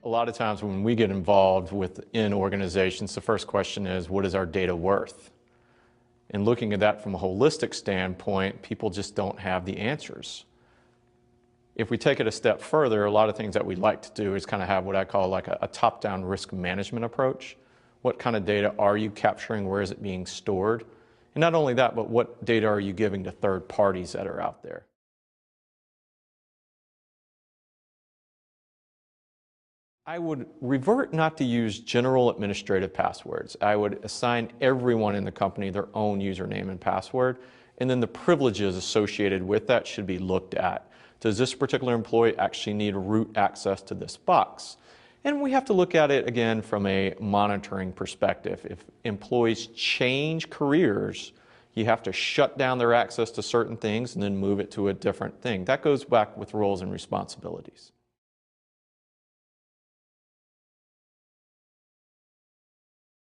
A lot of times when we get involved within organizations, the first question is, what is our data worth? And looking at that from a holistic standpoint, people just don't have the answers. If we take it a step further, a lot of things that we like to do is kind of have what I call like a top-down risk management approach. What kind of data are you capturing? Where is it being stored? And not only that, but what data are you giving to third parties that are out there? I would revert not to use general administrative passwords. I would assign everyone in the company their own username and password, and then the privileges associated with that should be looked at. Does this particular employee actually need root access to this box? And we have to look at it again from a monitoring perspective. If employees change careers, you have to shut down their access to certain things and then move it to a different thing. That goes back with roles and responsibilities.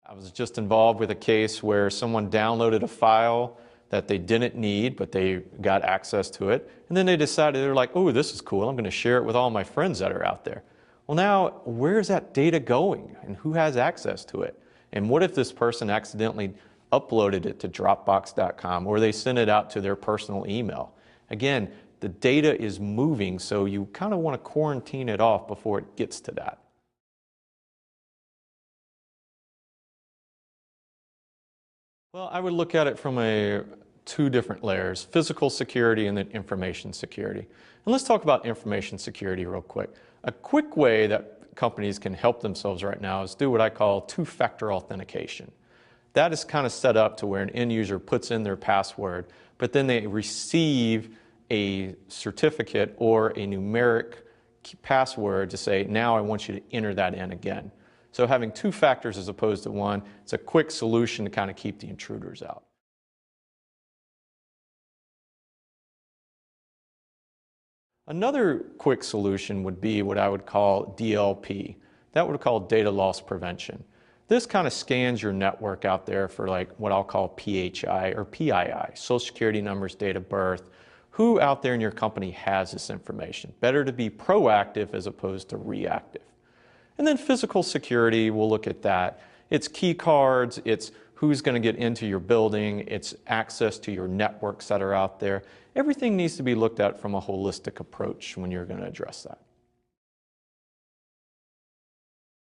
I was just involved with a case where someone downloaded a file that they didn't need, but they got access to it. And then they decided, they're like, oh, this is cool. I'm going to share it with all my friends that are out there. Well, now, where's that data going? And who has access to it? And what if this person accidentally uploaded it to Dropbox.com, or they sent it out to their personal email? Again, the data is moving, so you kind of want to quarantine it off before it gets to that. Well, I would look at it from two different layers: physical security and then information security. And let's talk about information security real quick. A quick way that companies can help themselves right now is do what I call two-factor authentication. That is kind of set up to where an end user puts in their password, but then they receive a certificate or a numeric password to say, now I want you to enter that in again. So having two factors as opposed to one, it's a quick solution to kind of keep the intruders out. Another quick solution would be what I would call DLP. That would call data loss prevention. This kind of scans your network out there for like what I'll call PHI or PII, Social Security numbers, date of birth. Who out there in your company has this information? Better to be proactive as opposed to reactive. And then physical security, we'll look at that. It's key cards, it's who's going to get into your building, it's access to your networks that are out there. Everything needs to be looked at from a holistic approach when you're going to address that.